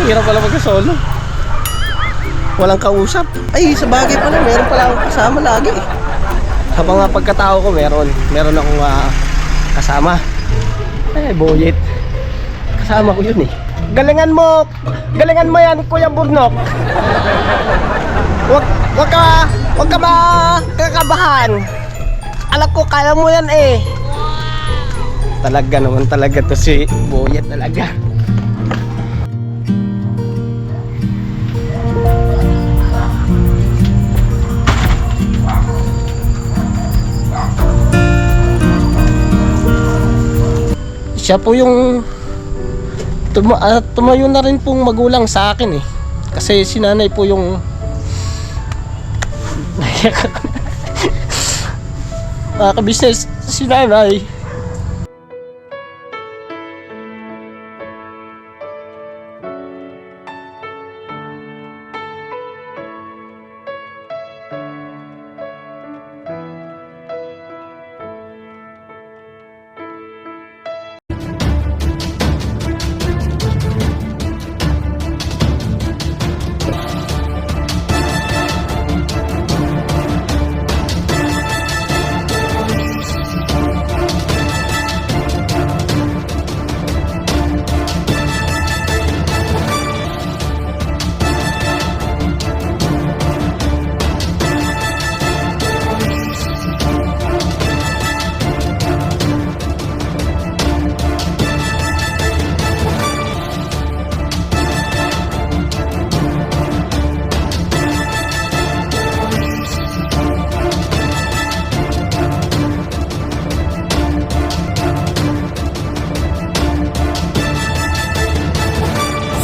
Hirap pala magka-solo. Walang kausap. Ay, sa bagay pala, meron pala akong kasama lagi. Sa mga pagkatao ko, meron akong kasama. Ay, boyet. Kasama ko yun eh. Galingan mo yan, Kuya Burnok. Wag ka makakabahan. Alam ko, kaya mo yan eh. Talaga naman talaga to si boyet talaga. Siya po yung tumayo na rin pong magulang sa akin eh. Kasi si nanay po yung kabisnes si nanay.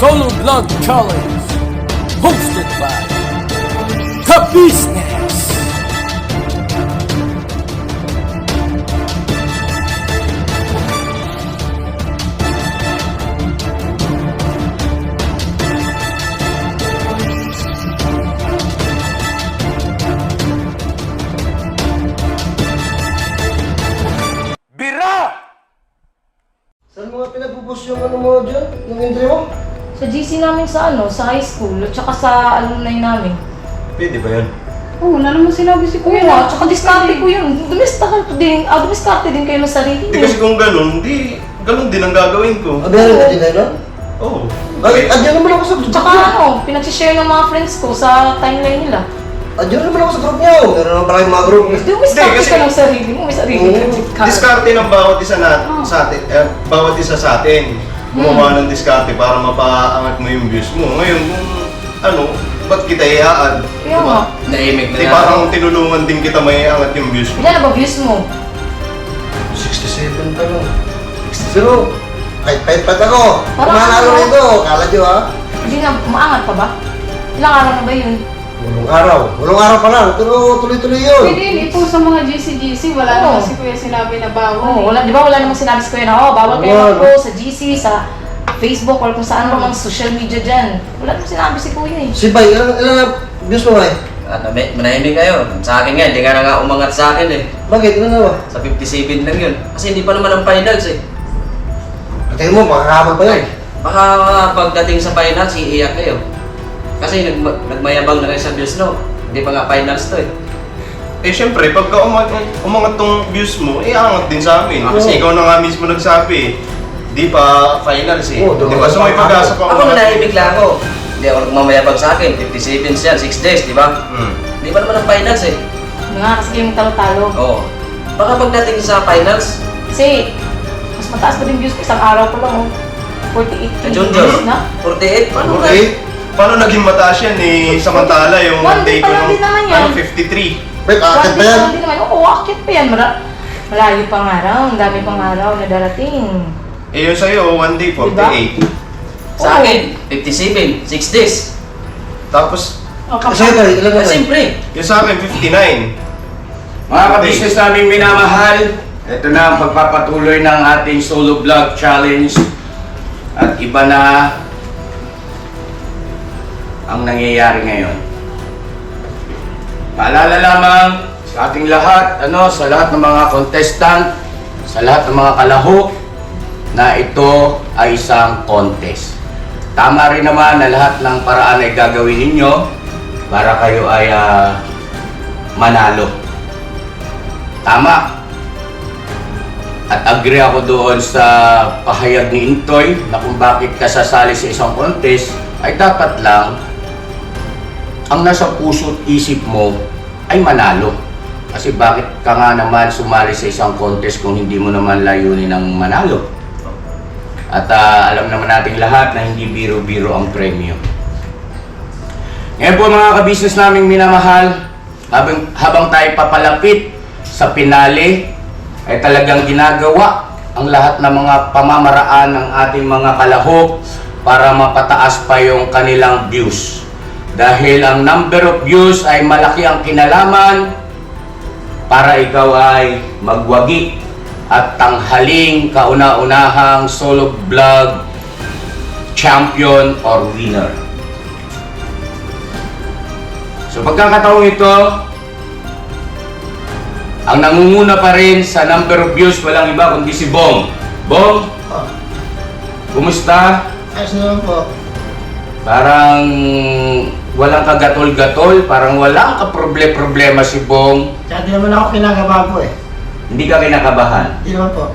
Solo Vlog Challenge, hosted by Kabisnes. Bira! Saan mo nga pinagpupus yung ano mo dyan? Yung entry mo? Sa GC namin sa high school at saka sa alumni namin. Pwede ba yan? Oo, wala naman sinabi si Kuya. At saka diskarte ko yun. Dumiskarte din kayo ng sarili Hindi niyo. kasi kung ganun din ang gagawin ko. Meron na din na? Oo. Ay, adyan naman ako sa group Tsaka niyo. pinagsishare ng mga friends ko sa timeline nila. Adyan naman ako sa group niyo. Meron naman pala yung mga group niyo. Dumiskarte kasi- ka ng sarili mo. May sarili ka. Diskarte ng bawat isa sa atin, bawat isa sa atin. Gumawa ng diskarte para mapaangat mo yung views mo. Ngayon, kung ba't kita iaan? Kaya nga. Naimik Di parang tinulungan din kita may angat yung views mo. Yan na ba views mo? 67 pa lang. 60. Pahit ako. Parang Kumanalo ano? nito. Kala nyo ha? Hindi na, umaangat pa ba? Ilang araw na ba yun? Walong araw pa lang. Tuloy-tuloy yun. Pwede yun, ito sa mga GC-GC, wala Oo. naman si Kuya sinabi na bawal. Oh, eh. di ba wala namang sinabi sa kuya na, bawal kayo Wala. mag-post sa GC, sa Facebook, or kung saan mang social media dyan. Wala namang sinabi si kuya eh. Si Bay, ilan na views mo Bay? Manahimik kayo. Sa akin nga, hindi ka na nga umangat sa akin eh. Bakit? Ilan na ba? Sa 57 lang yun. Kasi hindi pa naman ang finals eh. Tingin mo, makakahabol pa yun. Baka pagdating sa finals, iiyak kayo. Kasi nagmayabang na rin sa views, no? Hindi pa nga finals to eh. Eh syempre, pagka umangat tong views mo, angat din sa amin. Kasi ikaw na nga mismo nagsabi, di pa finals eh. Oo, Di ba? So may pag-asa pa Ako nanahimik lang ako. Hindi ako nagmamayabang sa akin. 57 yan, 6 days, di ba? Hindi pa naman ang finals eh. Nga, kasi kayo talo-talo. Oo. Baka pagdating sa finals, Kasi, mas mataas pa din views ko isang araw pa lang, 48 John views na. 48, paano na? Okay. Paano naging mataas yan eh? Samantala yung One day day ko pa lang nung din naman yan. 53. Bay, akit pa yan. Hindi naman, akit pa yan. Malayo pang araw, ang dami pang araw na darating. Eh yun sa'yo, one day, 48. Sa akin, 57, 6 days. Tapos, Sa'yo Bay, ilan na Bay? Siyempre. yung sa akin, 59. Mga kabisnes naming minamahal, ito na ang pagpapatuloy ng ating solo vlog challenge. At iba na ang nangyayari ngayon. Paalala lamang sa ating lahat, sa lahat ng mga contestant, sa lahat ng mga kalahok, na ito ay isang contest. tama rin naman na lahat ng paraan ay gagawin ninyo para kayo ay manalo. Tama. At agree ako doon sa pahayag ni Intoy na kung bakit ka sasali sa isang contest ay dapat lang ang nasa puso't isip mo ay manalo. Kasi bakit ka nga naman sumali sa isang contest kung hindi mo naman layunin ng manalo? At alam naman nating lahat na hindi biro-biro ang premyo. Ngayon po mga kabisnes naming minamahal, habang tayo papalapit sa pinali, ay talagang ginagawa ang lahat ng mga pamamaraan ng ating mga kalahok para mapataas pa yung kanilang views. Dahil ang number of views ay malaki ang kinalaman para ikaw ay magwagi at tanghaling kauna-unahang solo vlog champion or winner. So pagkakataong ito, ang nangunguna pa rin sa number of views walang iba kundi si Bong. Bong, kumusta? Ayos naman po. Parang walang kagatol-gatol, parang walang kaproblema si Bong. Tsaka di naman ako kinakabahan po eh. Hindi ka kinakabahan. Di naman po.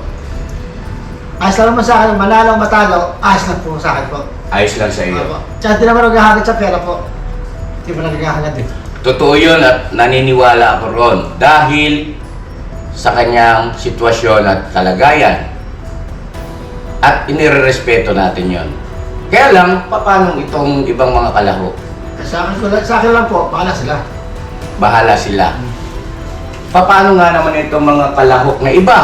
Ayos lang naman sa akin, manalo o matalo, ayos lang po sa akin po. Ayos lang sa iyo. Opo. Tsaka di naman naghahangat sa pera po. Di ba naghahangat eh. Totoo yun at naniniwala ako ron dahil sa kanyang sitwasyon at kalagayan. At inirerespeto natin yon. Kaya lang, paano itong ibang mga kalahok? Sa akin lang po, bahala sila. Bahala sila. Paano nga naman itong mga kalahok na iba?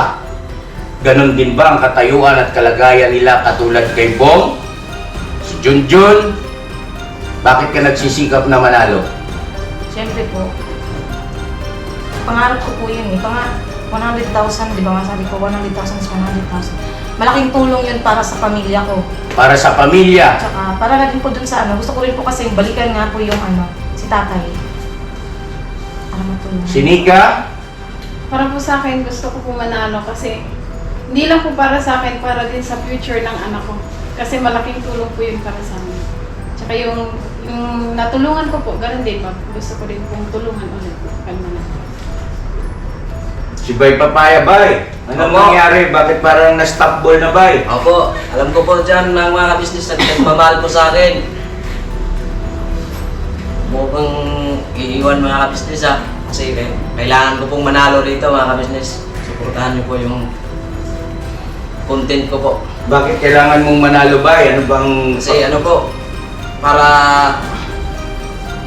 Ganon din ba ang katayuan at kalagayan nila katulad kay Bong? Si Junjun? Bakit ka nagsisikap na manalo? Siyempre po, pangarap ko po yun eh. 100,000, di ba nga sabi ko, 100,000 is 100,000. Malaking tulong yun para sa pamilya ko. Para sa pamilya. Tsaka para na din po dun sa gusto ko rin po kasi balikan nga po yung si tatay. Para matulungan. Si Nika? Para po sa akin, gusto ko po manalo kasi hindi lang po para sa akin, para din sa future ng anak ko. Kasi malaking tulong po yun para sa amin. Tsaka yung natulungan ko po, ganun din, gusto ko rin pong tulungan ulit. Si Bay Papaya, Bay. Anong Opo. nangyari? Bakit parang na-stop ball na, Bay? Opo, alam ko po dyan ng mga business na nagmamahal po sa akin. Mukhang iiwan mga business kasi kailangan ko pong manalo rito mga business. Suportahan niyo po yung content ko po. Bakit kailangan mong manalo, Bay? Ano bang... Kasi ano po, para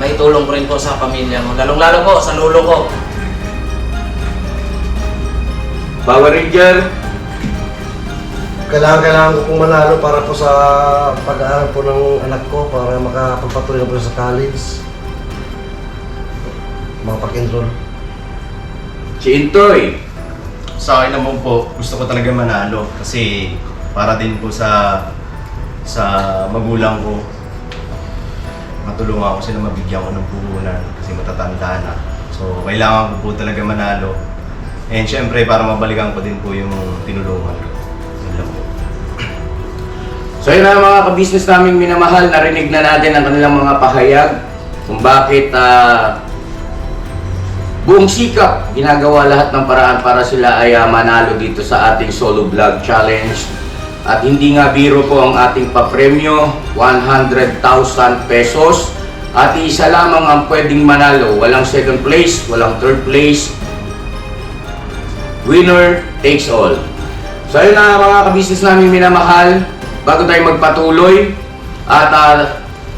may tulong ko rin po sa pamilya mo. Lalong-lalo po sa lolo ko. Power Ranger? Kailangan ko pong manalo para po sa pag-aaral po ng anak ko para makapagpatuloy na po sa college. Makapag-enroll. Si Intoy? Sa akin naman po, gusto ko talaga manalo kasi para din po sa magulang ko. Matulungan ko sila, mabigyan ko ng puhunan kasi matatanda na. So, kailangan ko po talaga manalo. And syempre, para mabalikan ko din po yung tinulungan ko. Yun lang po. So yun na mga kabisnes naming minamahal, narinig na natin ang kanilang mga pahayag kung bakit buong sikap ginagawa lahat ng paraan para sila ay manalo dito sa ating solo vlog challenge. At hindi nga biro po ang ating papremyo, 100,000 pesos. At isa lamang ang pwedeng manalo, walang second place, walang third place. Winner takes all. So ayun na mga kabisnes namin minamahal, bago tayo magpatuloy at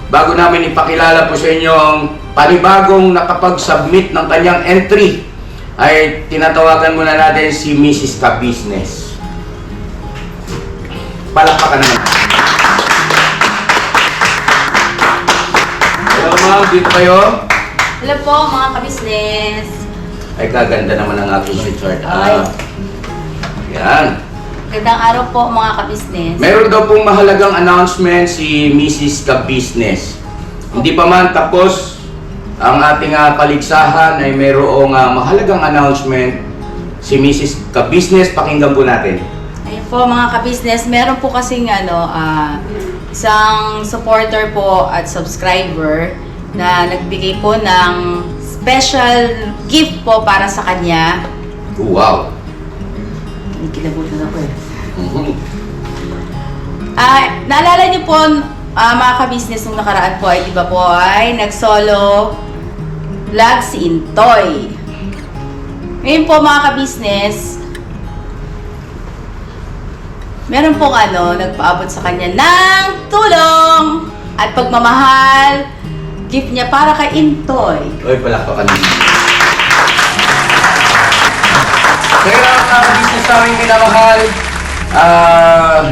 bago namin ipakilala po sa inyo ang panibagong nakapag-submit ng kanyang entry, ay tinatawagan muna natin si Mrs. Ka-Business. Palakpakan naman. Hello ma'am, dito kayo. Hello po mga kabisnes. Ay kaganda naman ang aking sweatshirt. Ay. Yan. Gandang araw po mga kabisnes. Meron daw pong mahalagang announcement si Mrs. Ka-Business. Hindi pa man tapos ang ating paligsahan ay mayroong mahalagang announcement si Mrs. Ka-Business. Pakinggan po natin. Ayun po mga kabisnes, meron po kasing isang supporter po at subscriber na nagbigay po ng special gift po para sa kanya. Wow! Kinabutan ako eh. Mhm. Naalala niyo po, mga ka-business, nung nakaraan po ay, di ba po, ay nag-solo vlog si Intoy. Ngayon po, mga ka-business, meron pong nagpaabot sa kanya ng tulong at pagmamahal, gift niya para kay Intoy. Uy, palakpakan din. Kaya mga business namin minamahal,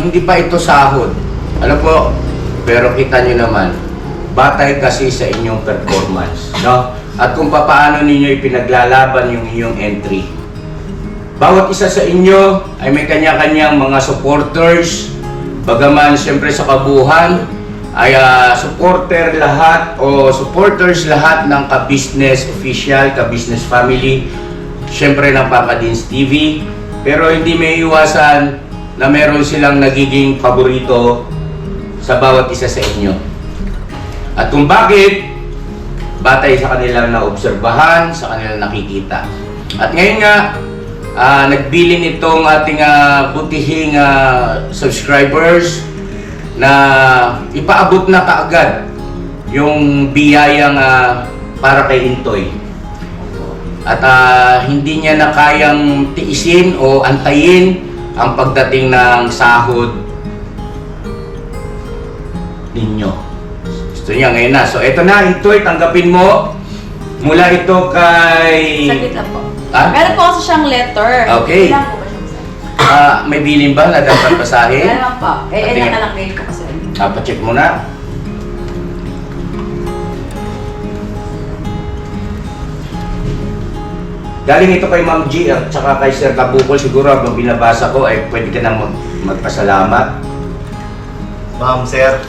hindi pa ito sahod. Ano po, pero kita nyo naman, batay kasi sa inyong performance, no? At kung paano ninyo ipinaglalaban yung inyong entry. Bawat isa sa inyo ay may kanya-kanyang mga supporters, bagaman siyempre sa kabuuan ay supporters lahat ng ka-business official, ka-business family, siyempre ng Papa Dins TV, pero hindi may iwasan na meron silang nagiging paborito sa bawat isa sa inyo. At kung bakit, batay sa kanilang naobserbahan, sa kanilang nakikita. At ngayon nga, nagbilin itong ating butihing subscribers na ipaabot na kaagad yung biyayang para kay Intoy. At hindi niya na kayang tiisin o antayin ang pagdating ng sahod ninyo. Gusto niya ngayon na. So eto na, Intoy, tanggapin mo. Mula ito kay... Saglit lang po. Ah? Meron po kasi siyang letter. Okay. Kailangan po ba siyang basahin? May bilin ba na dapat basahin? Meron po. Patingin. Nakalagay po kasi. Pa-check mo na. Galing ito kay Ma'am G at saka kay Sir Kabukol. Siguro habang binabasa ko ay pwede ka nang magpasalamat. Ma'am, sir,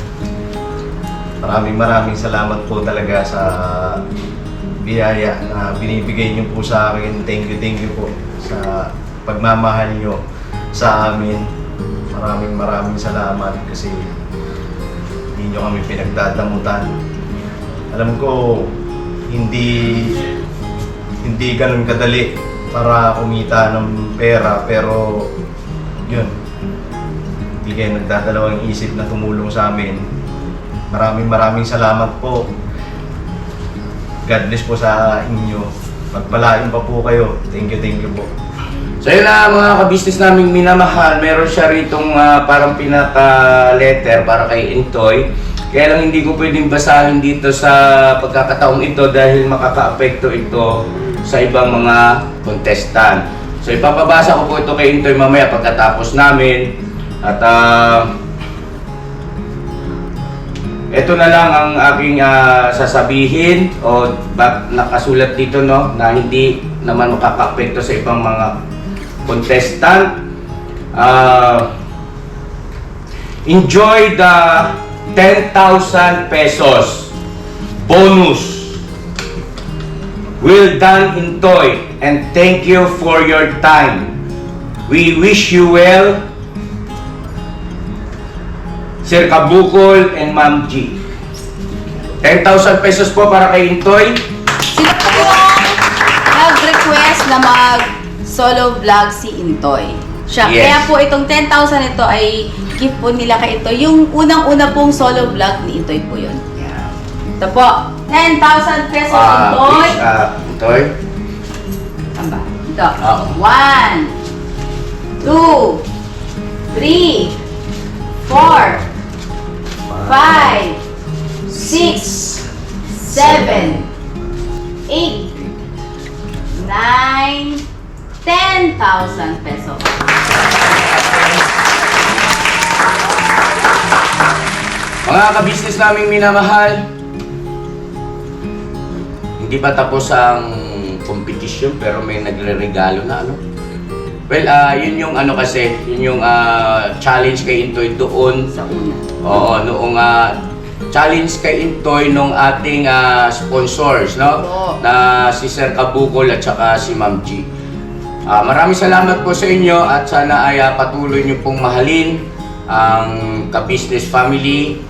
maraming salamat po talaga sa biyaya na binibigay niyo po sa akin. Thank you po sa pagmamahal niyo sa amin. Maraming salamat kasi hindi niyo kami pinagdadamutan. Alam ko, hindi ganun kadali para kumita ng pera, pero yun, hindi kayo nagdadalawang isip na tumulong sa amin. Maraming salamat po. God bless po sa inyo. Pagpalain pa po kayo. Thank you po. So yun na mga ka-business naming minamahal, meron siya ritong parang pinaka-letter para kay Intoy. Kaya lang hindi ko pwedeng basahin dito sa pagkakataong ito dahil makaka-apekto ito sa ibang mga contestant. So ipapabasa ko po ito kay Intoy mamaya pagkatapos namin. At ito na lang ang aking sasabihin o nakasulat dito, no, na hindi naman makaka-apekto sa ibang mga contestant. Enjoy the 10,000 pesos bonus. Well done, Intoy, and thank you for your time. We wish you well, Sir Kabukol and Ma'am G. 10,000 pesos po para kay Intoy. Sino po yung nag-request na mag-solo vlog si Intoy? Siya. Yes. Kaya po itong 10,000 ito ay gift po nila kay Intoy. Yung unang-una pong solo vlog ni Intoy po yun. Ito po. 10,000 pesos, Intoy. Please, Intoy. Tamba. Ito. Oo. 1, 2, 3, 4, 5, 6, 7, 8, 9, 10,000 pesos. Mga ka-business naming minamahal, hindi pa tapos ang competition pero may nagre-regalo na ano. Well, yun yung ano kasi, yun yung challenge kay Intoy doon. Sa una. Oo, noong challenge kay Intoy nung ating sponsors, no? Oo. Na si Sir Kabukol at saka si Ma'am G. Maraming salamat po sa inyo at sana ay patuloy niyo pong mahalin ang ka-business family,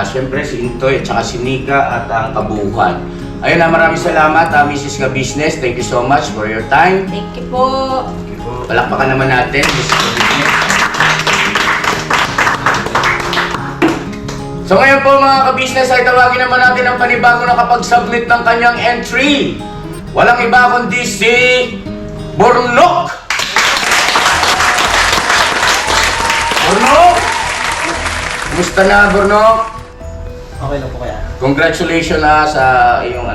siyempre si Intoy at saka si Nika at ang kabuuan. Ayun na, maraming salamat Mrs. Ka-Business. Thank you so much for your time. Thank you po. Palakpakan naman natin, Mrs. Ka-Business. So ngayon po mga ka-business ay tawagin naman natin ang panibago na kapag-submit ng kanyang entry. Walang iba kundi si Bornok! Bornok! Kumusta na, Bornok? Okay lang po kaya. Congratulations sa iyong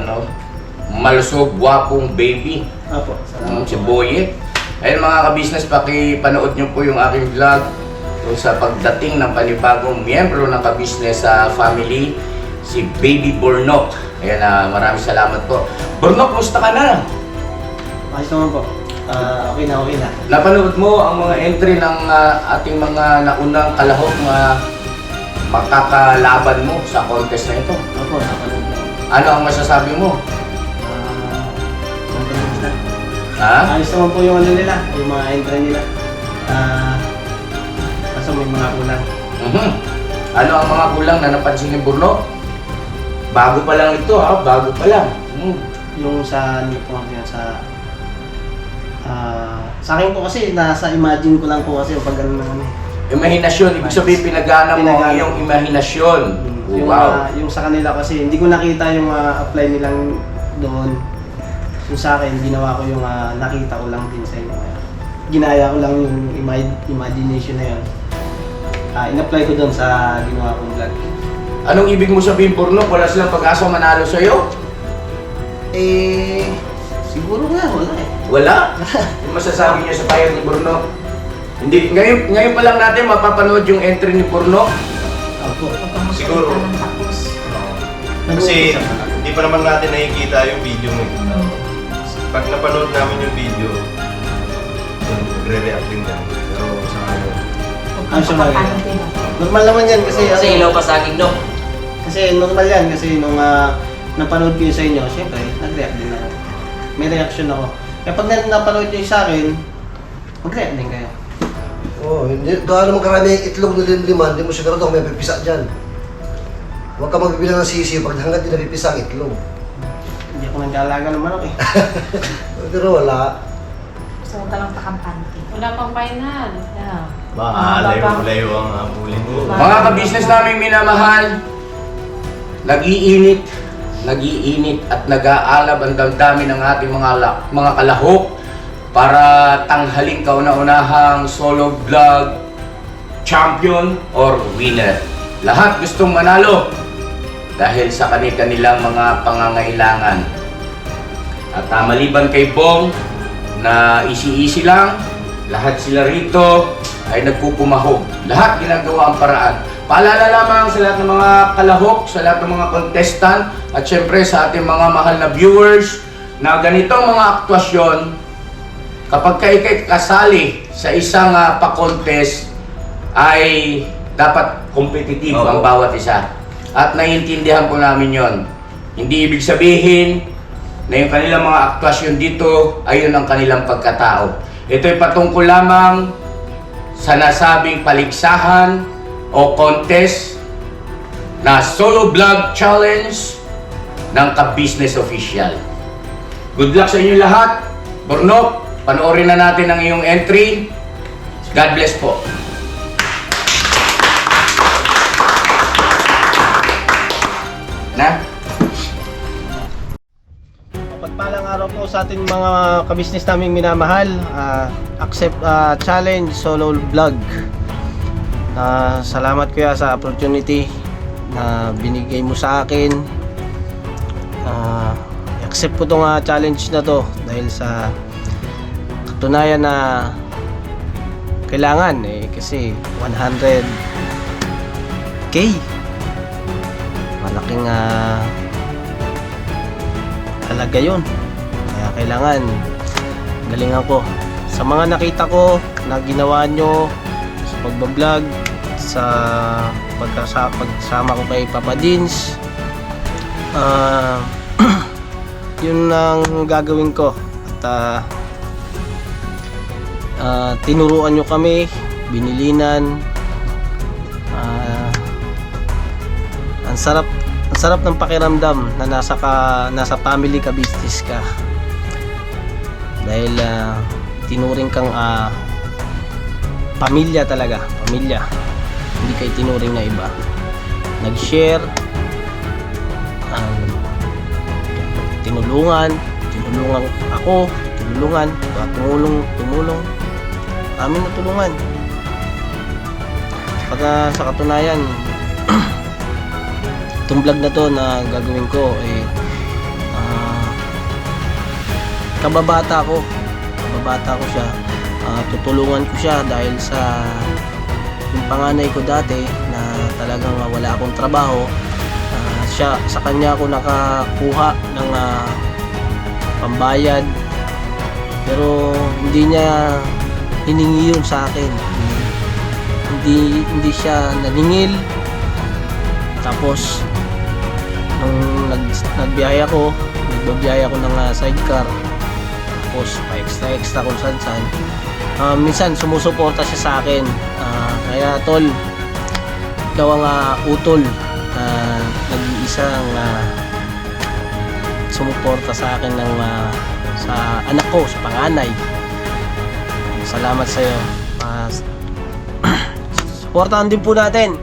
malusog, gwapong baby. Apo, salamat Si po. Boyet. Ayun mga ka-business, pakipanood nyo po yung aking vlog kung sa pagdating ng panibagong miyembro ng ka-business sa family, si Baby Bornok. Ayan, maraming salamat po. Bornok, musta ka na? Ayos naman po. Okay na. Napanood mo ang mga entry ng ating mga naunang kalahok na makakalaban mo sa contest na ito. Apo, napanood na. Ano ang masasabi mo? Mabilis na. Ha? Ayos naman po yung nila, yung mga entry nila. Kaso may mga kulang. Ano ang mga kulang na napansin ni Bornok? Bago pa lang ito bago pa lang. Yung sa sa akin po kasi nasa imagine ko lang po kasi pag ganun naman Imahinasyon, ibig sabihin pinagana mo ang Pinagana. iyong imahinasyon. Yung, Wow. yung sa kanila kasi hindi ko nakita yung apply nilang doon. Yung sa akin, ginawa ko yung nakita ko lang din sa inyo. Ginaya ko lang yung imagination na yun. In-apply ko doon sa ginawa kong vlog. Anong ibig mo sabihin, Bornok? Wala silang pag-asa manalo sa'yo? Siguro nga, wala eh. Wala? Yung masasabi niya sa payo ni Bornok? Hindi, ngayon pa lang natin mapapanood yung entry ni Bornok. Opo. Siguro. Kasi hindi pa naman natin nakikita yung video mo. Pag napanood namin yung video, magre-react din yan. Pero sa akin, Normal naman yan kasi Kasi ilaw pa sa akin, no? Kasi normal yan kasi nung napanood ko yun sa inyo, syempre, nag-react din ako. May reaction ako. Kaya pag napanood nyo yung sa akin, mag-react din kayo. Hindi, gaano mo karami yung itlog na linliman, hindi mo sigurado kung may pipisa dyan. Huwag ka magbibilang ng sisi pag hanggang di napipisa ang itlog. Hindi ako nag-aalaga ng manok eh. Pero wala. Gusto mo talang takampanti. Wala pang final. Yeah. layo ang habulin mo. Mga ka-business naming minamahal, nag-iinit at nag-aalab ang damdamin ng ating mga kalahok para tanghaling kauna-unahang solo vlog champion or winner. Lahat gustong manalo dahil sa kanilang mga pangangailangan. At maliban kay Bong na easy lang, lahat sila rito ay nagpupumahog. Lahat ginagawa ang paraan. Paalala lamang sa lahat ng mga kalahok, sa lahat ng mga contestant, at syempre sa ating mga mahal na viewers na ganitong mga aktwasyon, kapag ikay kasali sa isang pa-contest, ay dapat competitive ang bawat isa. At naiintindihan po namin yon. Hindi ibig sabihin na yung kanilang mga aktwasyon dito ay yun ang kanilang pagkatao. Ito'y patungkol lamang sa nasabing paligsahan o contest na solo vlog challenge ng ka-business official. Good luck sa inyo lahat. Bornok, panoorin na natin ang iyong entry. God bless po. Na? Pagpalang araw po sa ating mga kabisnes naming minamahal. Accept challenge solo vlog. Salamat kuya sa opportunity na binigay mo sa akin. Accept ko tong challenge na to dahil sa katunayan na kailangan kasi 100K malaking halaga yun, kaya kailangan galingan ko sa mga nakita ko na ginawa nyo sa pagbablog, sa pagsama ko kay Papa Dins. Yun ang gagawin ko at tinuruan nyo kami, binilinan Ang sarap ng pakiramdam na nasa family ka business ka. Dahil tinuring kang pamilya talaga, pamilya. Hindi kayo tinuring na iba. Nag-share, tinulungan ako, tumulong. Amin na tulungan. Pagka sa katunayan, itong vlog na to na gagawin ko kababata ko siya. Tutulungan ko siya dahil sa yung panganay ko dati na talagang wala akong trabaho. Sa kanya ako nakakuha ng pambayad, pero hindi niya hiningi yun sa akin. Hindi siya naningil. Tapos nung nagbiyaya ko ng sidecar, tapos pa extra kung saan minsan sumusuporta siya sa akin. Kaya tol, ikaw ang utol nag-iisang sumuporta sa akin sa anak ko, sa panganay. Salamat sa iyo. Suportahan din po natin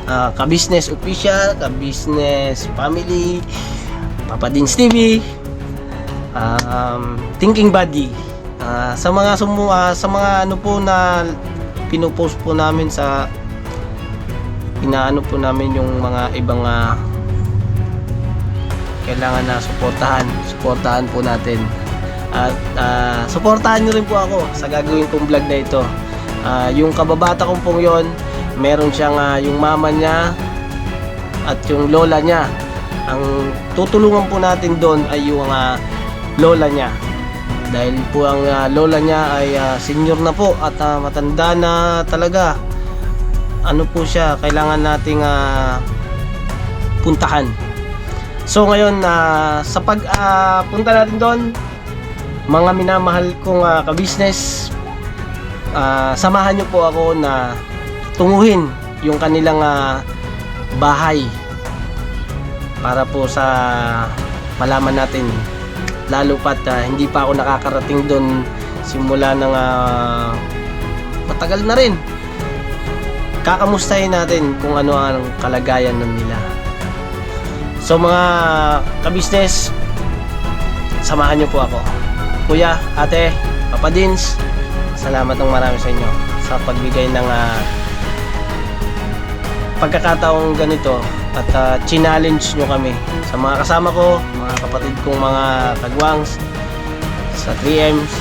Ka-Business Official, Ka-Business Family, Papa Dins TV, Thinking Buddy. Sa mga ano po na pinopost po namin sa inaano po namin yung mga ibang kailangan na suportahan po natin. At suportahan nyo rin po ako sa gagawin kong vlog na ito. Yung kababata kong pong yon, meron siyang yung mama niya at yung lola niya. Ang tutulungan po natin doon ay yung lola niya, dahil po ang lola niya ay senior na po at matanda na talaga. Ano po siya, kailangan nating puntahan. So ngayon sa pagpunta natin doon, mga minamahal kong ka-business, samahan nyo po ako na tunguhin yung kanilang bahay para po sa malaman natin, lalo pat hindi pa ako nakakarating doon simula ng matagal na rin. Kakamustahin natin kung ano ang kalagayan ng nila. So mga ka-business, samahan nyo po ako. Kuya, ate, Papa Dins, salamat ng marami sa inyo sa pagbigay ng pagkakataong ganito at challenge nyo kami. Sa mga kasama ko, mga kapatid kong mga kagwangs sa 3Ms,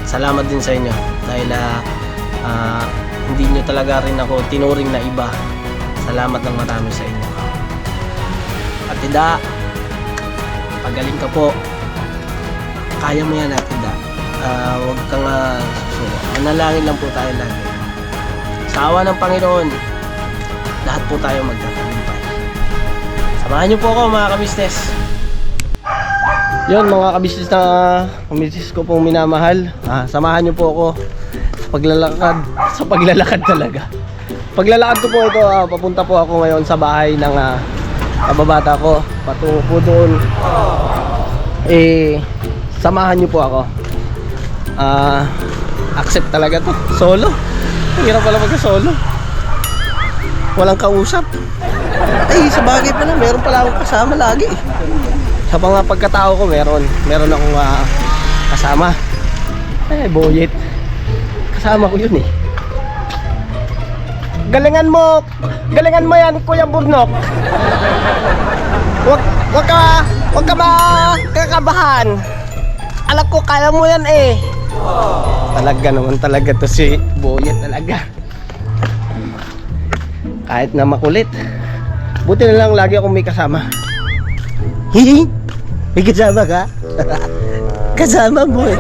salamat din sa inyo dahil hindi nyo talaga rin ako tinuring na iba. Salamat ng marami sa inyo. At Ida, pagaling ka po. Kaya mo yan, Ate Ida. Huwag kang susuko. Manalangin lang po tayo lagi. Sa awa ng Panginoon, lahat po tayo magtatagumpay. Samahan niyo po ako, mga ka-business. Yun, mga ka-business na ka-business ko pong minamahal. Samahan niyo po ako sa paglalakad talaga. Paglalakad ko po ito, papunta po ako ngayon sa bahay ng kababata ko. Patungo po doon. Samahan niyo po ako. Accept talaga to. Solo. Hirap pala magka-solo. Walang kausap. Ay, sa bagay pala, meron pala akong kasama lagi. Sa mga pagkatao ko, meron akong kasama. Boyet. Kasama ko yun eh. Galingan mo yan, Kuya Burnok. Wag ka ba kakabahan? Alam ko, kaya mo yan eh. Talaga naman talaga to si Boyet talaga. Kahit na makulit, buti na lang lagi akong may kasama. Hihi, may kasama ka? Kasama mo eh.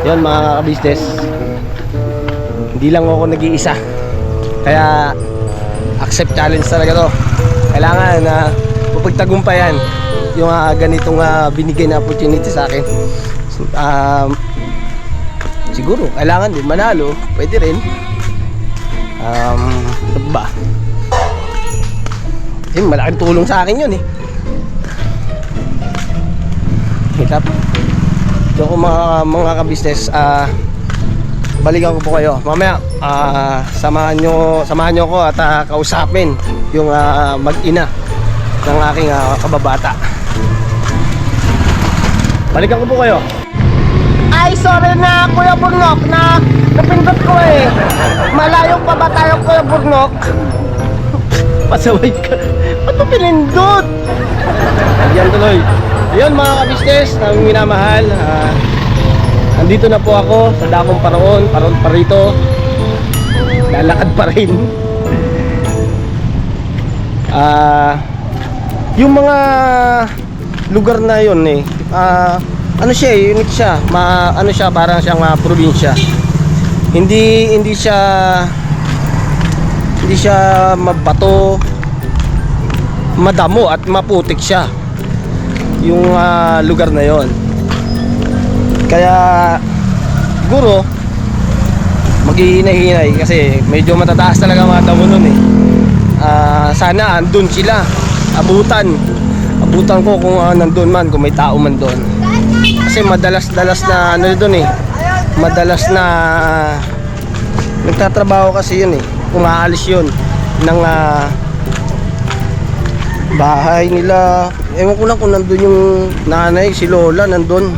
Yan mga ka-business, hindi lang ako nag-iisa, kaya accept challenge talaga to. Kailangan na mapagtagumpayan yung ganitong binigay na opportunity sa akin. Siguro kailangan din manalo, pwede rin. Ba? Yun, malaking tulong sa akin yun eh. Kita po. So kung mga ka-business, balikan ko po kayo. Mamaya, samahan nyo ko at kausapin yung mag-ina ng aking kababata. Balikan ko po kayo. Ay, sorry na Kuya Burnok na napindot ko eh. Malayo pa ba tayo Kuya Burnok? Pasaway ka. Ba't mo pinindot? Yan tuloy. Ayun mga ka-business, naming minamahal. Nandito na po ako sa dakong Paraon pa rito. Lalakad pa rin. Yung mga lugar na yun eh, ano siya eh, unique siya. Ano siya, parang siyang probinsya. Hindi siya mabato, madamo at maputik siya. Yung lugar na yon. Kaya siguro maghihinay-hinay kasi medyo matataas talaga mga damo nun eh. Sana andun sila, abutan ko kung nandun man, kung may tao man doon. Kasi madalas na ano doon eh, madalas na nagtatrabaho kasi yun eh, umaalis yun ng bahay nila. Ewan ko lang kung nandun yung nanay, si Lola nandun.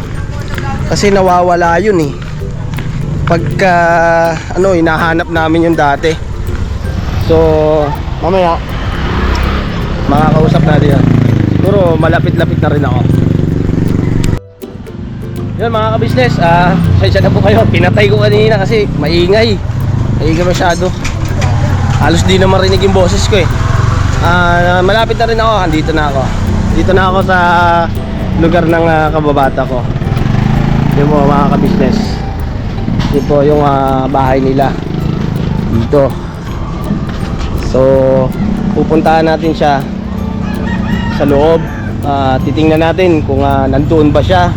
Kasi nawawala yun eh. Pagka hinahanap namin yung dati. So mamaya makakausap natin yan. Siguro malapit-lapit na rin ako. Yun mga ka-business, pasensya na po kayo. Pinatay ko kanina kasi maingay masyado. Halos di na marinig yung boses ko eh. Malapit na rin ako. Dito na ako sa lugar ng kababata ko. Yun po mga ka-business. Yun po yung bahay nila dito. So pupuntahan natin siya sa loob. Titingnan natin kung nandoon ba siya,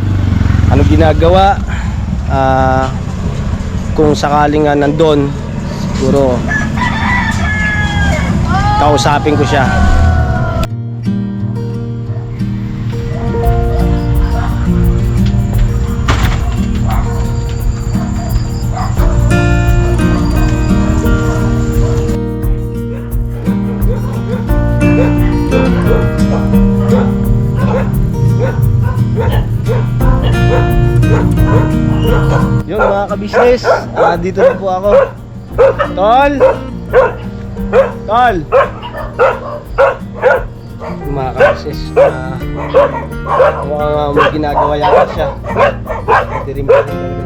ano ginagawa. Kung sakaling nandoon, siguro kausapin ko siya. Yun mga ka-business, dito na po ako. Tol! Yung mga ka-business, mukhang may ginagawa yata siya. Hindi rin ba dito?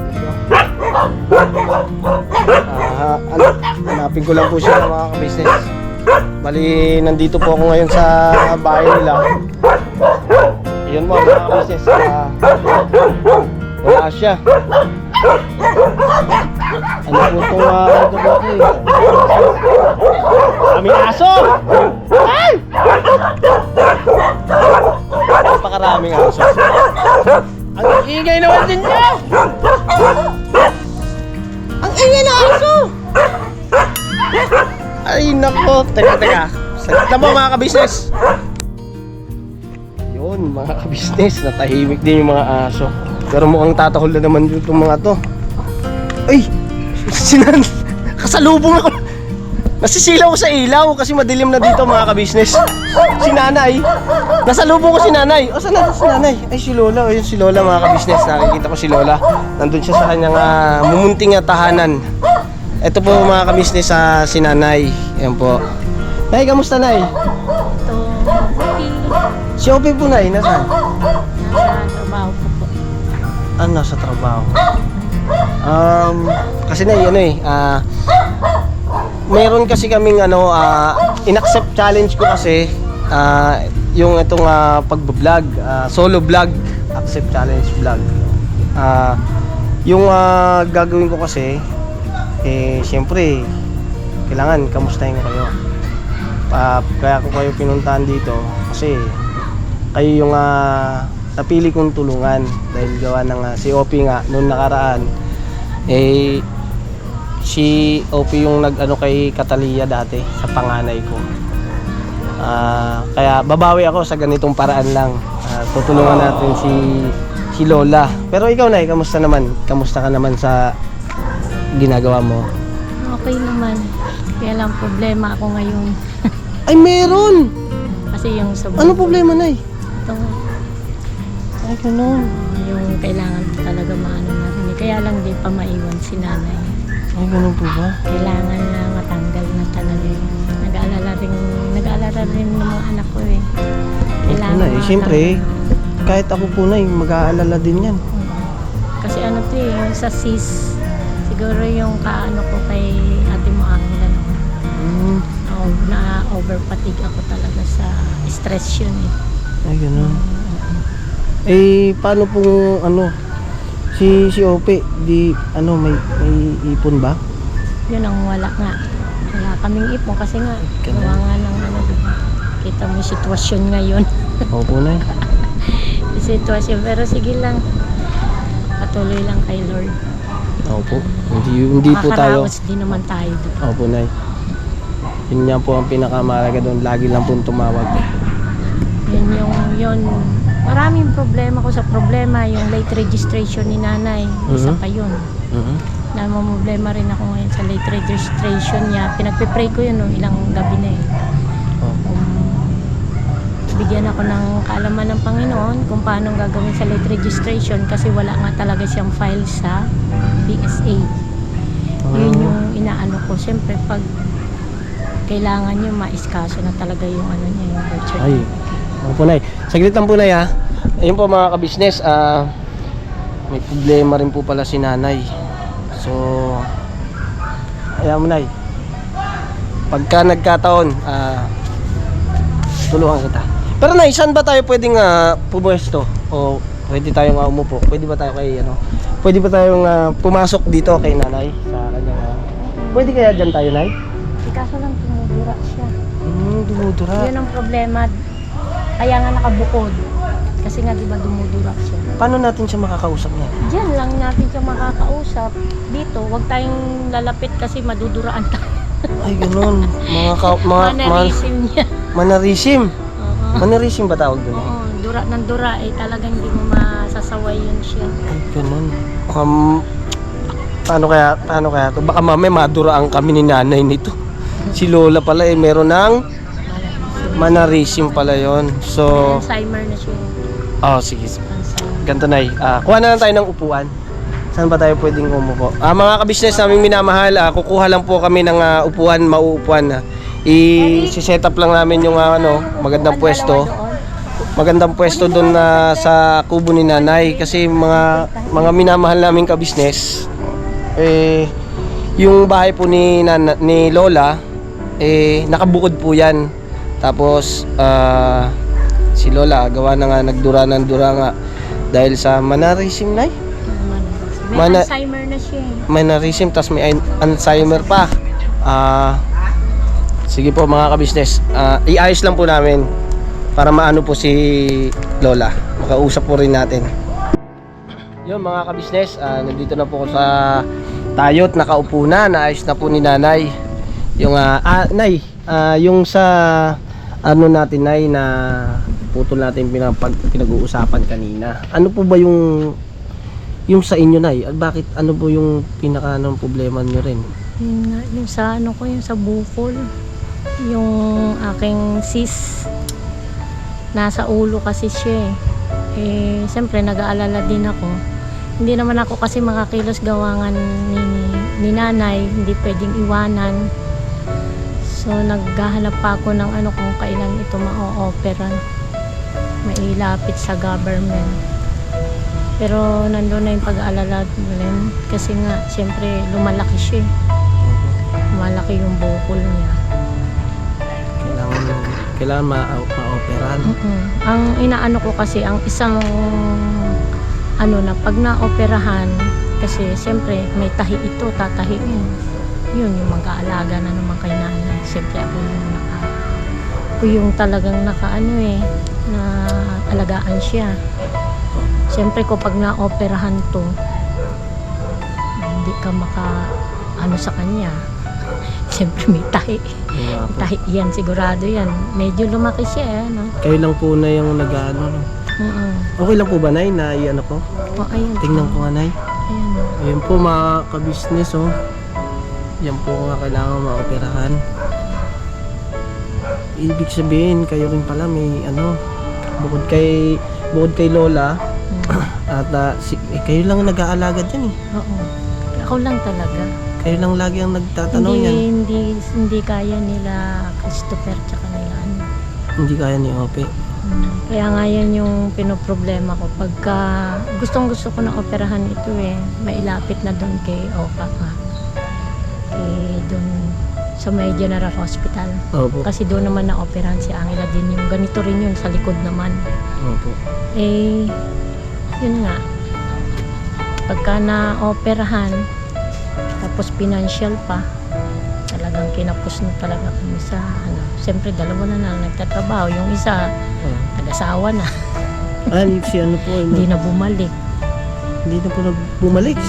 Hanapin ko lang po siya mga ka-business. Bali, nandito po ako ngayon sa bahay nila. Yun mo mga ka-business, wala siya. Ano po itong ito eh? Aming aso! Ay! Napakaraming aso. Ang ingay naman din niya! Ang ingay na aso! Ay nako! Teka. Saglit lang po mga ka-business. Yun mga ka-business, natahimik din yung mga aso. Pero mukhang tatahol na naman itong mga to. Ay! Kasalubong ako. Nasisilaw ko sa ilaw kasi madilim na dito mga ka-business. Si nanay. Nasalubong ko si nanay. O saan na si nanay? Ay si Lola. Ayun si Lola mga ka-business. Nakikita ko si Lola. Nandun siya sa kanyang mumunting tahanan. Ito po mga ka-business si nanay. Ayan po. Nay, kamusta nay? Ito, Si Opie po nay, nasaan? nasa trabaho ko po. Nasa trabaho. Kasi na meron kasi kaming in-accept challenge ko kasi yung itong pagbablog, solo vlog, accept challenge vlog. Yung gagawin ko kasi siyempre kailangan kamustahin ko kayo. Kaya ko kayo pinuntahan dito kasi kayo yung napili kong tulungan dahil gawa ng si Opie nga noong nakaraan si Opie yung nag-ano kay Catalia dati sa panganay ko. Kaya babawi ako sa ganitong paraan lang. Tutulungan natin si Lola. Pero ikaw, Nay, kamusta naman? Kamusta ka naman sa ginagawa mo? Okay naman. Kaya lang problema ako ngayon. Ay, meron! Kasi yung sa Ano problema, Nay? ito, Ay, ganun. yung kailangan talaga maano na rin. Kaya lang di pa maiwan si nanay. Ay, ganun po ba? Kailangan na matanggal na talaga yun. Nag-aalala rin ng mga anak ko eh. Kailangan Nay, siyempre, matanggal. kahit ako po, Nay, mag-aalala din yan. Kasi ano to eh, yung sa sis, siguro yung kaano ko kay ate mo ang ano, na-overfatigue ako talaga sa stress yun eh. Ay, ganun. Eh, paano pong, si Ope, may ipon ba? Yun ang wala nga. Wala kaming ipon kasi nga, gawa nga ng diba? Kita mo yung sitwasyon ngayon. Opo, Nay. Yung sitwasyon, pero sige lang. Patuloy lang kay Lord. Opo. Hindi po tayo. Makakaraos din naman tayo doon. Opo, Nay. Yun nga po ang pinakamahalaga doon. Lagi lang po tumawag. Yun. Maraming problema ko sa problema. Yung late registration ni nanay. Isa pa yun. Namamroblema rin ako ngayon sa late registration niya. Pinagpipray ko yun ilang gabi na eh. Bigyan ako ng kaalaman ng Panginoon kung paano gagawin sa late registration kasi wala nga talaga siyang file sa PSA. Yun yung inaano ko. Siyempre pag kailangan nyo maiskaso na talaga yung ano niya, yung birth certificate. Ay, opo, Nay. Saglit lang po, Nay, ha. Ayun po mga kabisnes, may problema rin po pala si nanay. So, ayan mo, Nay. Pagka nagkataon, tulungan kita. Pero Nay, saan ba tayo pwedeng pumwesto? O pwede tayong umupo? Pwede ba tayo pwede ba tayong pumasok dito kay nanay? Sa kanya, pwede kaya dyan tayo, Nay? Kaso lang tumudura siya. Dumudura. Yun ang problema. Kaya nga nakabukod. Kasi nga diba dumudura siya. Paano natin siya makakausap niya? Diyan lang natin siya makakausap. Dito, wag tayong lalapit kasi maduduraan tayo. Ay, ganun. Mannerism niya. Mannerism? Oo. Mannerism ba tawag doon? Oo, dura ng dura eh talagang hindi mo masasaway yun siya. Ay, ganun. Paano kaya to? Baka mamaya maduraan kami ni nanay nito. Si Lola pala meron ng mannerism pala yon. So, Alzheimer na siya. sige. Alzheimer. Ganito, Nay. Kuha na lang tayo ng upuan. Saan ba tayo pwedeng umupo? Mga kabisnes naming minamahal, kukuha lang po kami ng upuan, mauupuan. I-set up lang namin yung magandang pwesto. Magandang pwesto doon sa kubo ni nanay kasi mga minamahal naming kabisnes. Yung bahay po ni Lola nakabukod po yan. Tapos si Lola gawa na nga nagdura nga dahil sa mannerism, Nay. May Alzheimer na siya. Mannerism, tas may Alzheimer pa. Sige po mga kabisnes, iayos lang po namin para maano po si Lola, makausap po rin natin. Yun mga kabisnes, nandito na po sa tayot, nakaupo na, naayos na po ni nanay. Yung Nay, yung sa natin, Nay, na putol natin pinag-uusapan kanina. Ano po ba yung sa inyo, Nay? Bakit ano po yung problema niyo rin? Yung sa yung sa bukol. Yung aking sis nasa ulo kasi siya siyempre nag-aalala din ako. Hindi naman ako kasi makakilos gawangan ni nanay, hindi pwedeng iwanan. So naghahanap pa ako ng kung kailan ito ma-opera, mailapit sa government. Pero nandun na yung pag-aalala rin kasi nga siyempre lumalaki siya. Lumalaki yung bukol niya. Kailangan ma-operahan. Ang inaano ko kasi ang isang na pag na-operahan kasi siyempre may tahi ito, tatahiin. Yun yung mag-aalaga na naman kay nanay. Siyempre ako yung talagang na alagaan siya. Siyempre ko pag na-operahan to, hindi ka sa kanya. Siyempre may tahi. Oo nga po. Tahi yan, sigurado yan. Medyo lumaki siya eh, no? Kayo lang po na yung nag-ano. No? Okay lang po ba, Nay, na ano ko? O, ayun. Tingnan ko nga, Nay. Ayan, o. Ayun po mga ka-business, oh. Yan po nga kailangan maoperahan. Ibig sabihin, kayo rin pala may ano, bukod kay Lola, at kayo lang ang nag-aalaga dyan eh. Oo. Ako lang talaga. Kayo lang lagi ang nagtatanong yan. Hindi kaya nila Christopher tsaka nila ano. Hindi kaya ni Ope. Kaya nga yan yung pinoproblema ko. Pagka gusto ko na operahan ito eh, mailapit na doon kay Opa nga. Doon sa may General Hospital. Opo. Kasi doon naman na-operahan si Angela din yung ganito rin yun sa likod naman. Opo. Yun nga. Pagka na-operahan, tapos financial pa, talagang kinapos na talaga kami sa ano. Siyempre dalawa na lang nagtatrabaho. Yung isa, nag-asawa na. Si ano po? Hindi na bumalik. Hindi na po bumalik?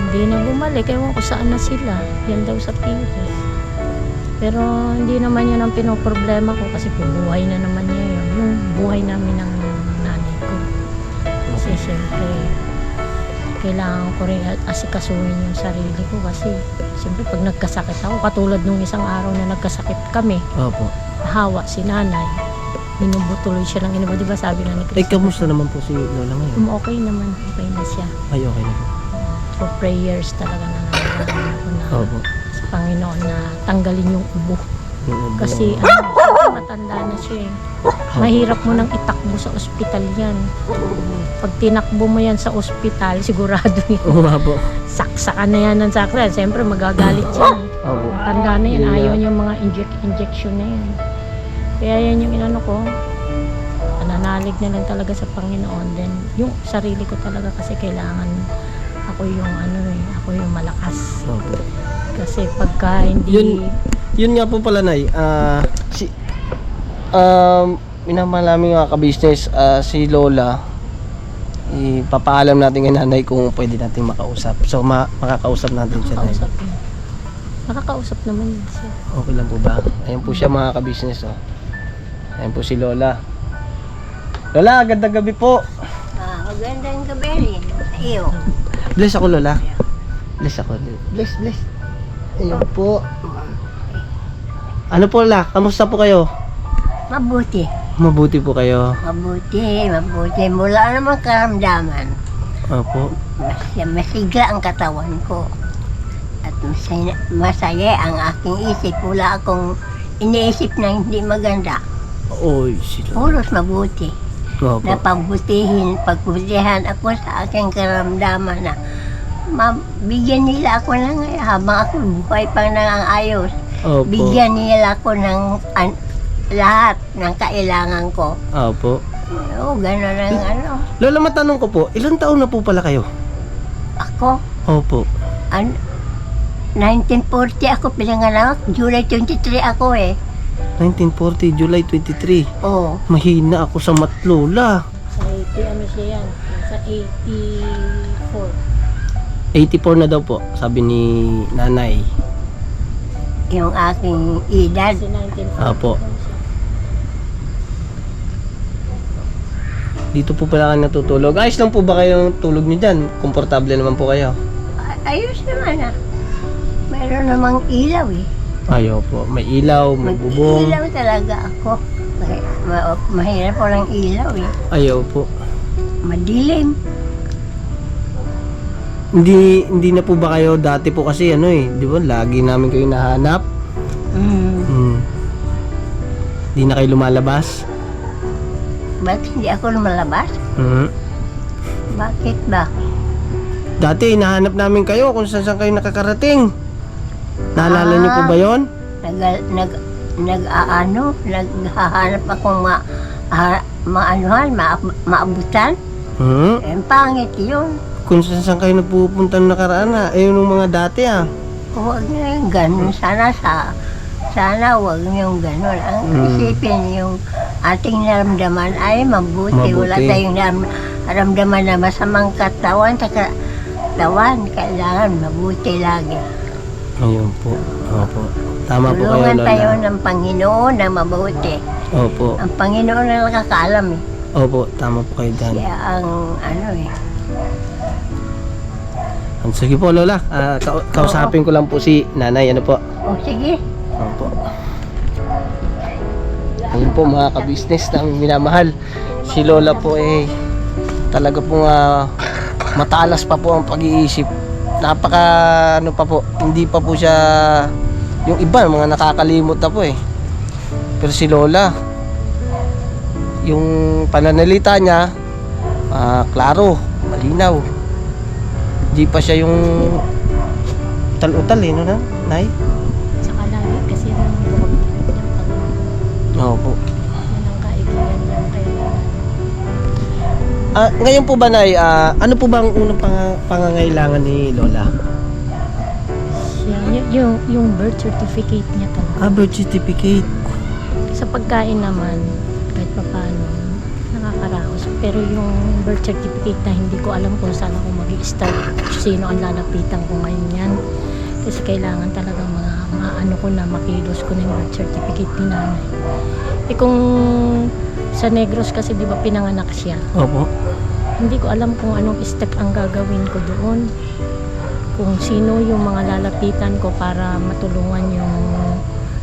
Hindi na bumalik. Ewan ko saan na sila. Yan daw sa Pinas. Pero hindi naman yun ang pinoproblema ko kasi buhay na naman niya yun. Yung buhay namin ng nanay ko. Kasi siyempre, kailangan ko rin asikasuhin yung sarili ko kasi siyempre pag nagkasakit ako, katulad nung isang araw na nagkasakit kami, Opo. hawa si nanay, minubutuloy siya ng inubo, di ba sabi na ni Chris? Kamusta naman po si Lola ngayon? Okay naman, okay na siya. Ay, okay na po. For prayers talaga na Opo. sa Panginoon na tanggalin yung ubo. Kasi matanda na siya eh. Mahirap mo nang itakbo sa ospital yan. Pag tinakbo mo yan sa ospital, sigurado yan. Oo nga po. Saksakan na yan ng saksakan. Siyempre magagalit yan. Opo. Matanda na yan. Ayaw niya mga injection na yan. Kaya yan yung inano ko. Nananalig na lang talaga sa Panginoon. Then yung sarili ko talaga kasi kailangan ako yung ako yung malakas. Opo. Kasi pagka hindi... Yun nga po pala, Nay. Minamalaming mga ka-business, si Lola, ipapaalam natin kay nanay kung pwede natin makausap. So, makakausap natin siya, Nay. Makakausap naman siya. Okay lang po ba? Ayan po siya mga ka-business, oh. Ayan po si Lola. Lola, gandang gabi po. Magandang gabi rin. Iyo. Bless ako, Lola. Bless ako. Bless. Ayan po. Ano po, Lola? Kamusta po kayo? Mabuti. Mabuti po kayo. Mabuti. Mula naman karamdaman. Opo. Masigla ang katawan ko. At masaya ang aking isip. Wala akong iniisip na hindi maganda. Oy, sila. Puros mabuti. Opo. Na pagbutihan ako sa aking karamdaman na mabigyan nila ako ng habang ako buhay pang nangangayos. Opo. Bigyan nila ako ng lahat ng kailangan ko. Opo. Oo, gano'n ang ano. Lola, matanong ko po, ilang taon na po pala kayo? Ako, Opo. 1940 ako pinanganak. July 23 ako eh. 1940, July 23. Oo. Mahina ako sa mat, Lola. Sa 80, ano siya yan? Sa 84. 84 na daw po, sabi ni nanay. Yung aking edad. Kasi 1940. Opo. Dito po pala kayo natutulog. Ayos lang po ba kayong tulog niyo dyan? Komportable naman po kayo? Ayos naman ah. Mayroon namang ilaw eh. Ayaw po. May ilaw, may bubong. Ilaw talaga ako. Mahirap walang ilaw eh. Ayaw po. Madilim. Hindi na po ba kayo dati po kasi ano eh, di ba? Lagi namin kayo nahanap. Hindi na kayo lumalabas. Ba't hindi ako lumalabas? Bakit ba? Dati hinahanap namin kayo kung saan kayo nakakarating. Naalala niyo po ba yon? Naghahanap akong maabutan. Eh, pangit yun. Kung saan kayo nagpupunta nung nakaraan na, nung mga dati ah. Huwag na yung ganun. Sana huwag yung ganun. Ang isipin yung ating naramdaman ay mabuti. Wala tayong naramdaman na masamang katawan. Kailangan mabuti lagi. Ayun po. Opo. Tama po kayo, Tulungan Lola. tayo ng Panginoon na mabuti. Opo. Ang Panginoon na nakakaalam eh. Opo, tama po kayo dyan. Siya ang ano eh. Sige po, Lola. Kausapin ko lang po si nanay. Ano po? O sige. Opo. Ayun po mga ka-business ng minamahal. Si Lola po talaga pong matalas pa po ang pag-iisip. Napaka ano pa po, hindi pa po siya yung iba, mga nakakalimot na po Pero si Lola, yung pananalita niya, klaro, malinaw. Hindi pa siya yung utal-utal no na, Nay? Saka lagi kasi nang Oo po. yan ang kaibigan niya kailangan. Ngayon po ba, Nay, ano po ba ang unang pangangailangan ni Lola? Yung birth certificate niya talaga. Birth certificate. Sa pagkain naman, kahit pa paano, nakakaraos. Pero yung birth certificate na hindi ko alam kung saan ako mag-i-start, sino ang lalapitan ko ngayon yan. Kasi kailangan talaga maano ko na, makilos ko na yung birth certificate ni nanay. Kung sa Negros kasi di ba pinanganak siya, Opo. hindi ko alam kung anong step ang gagawin ko doon. Kung sino yung mga lalapitan ko para matulungan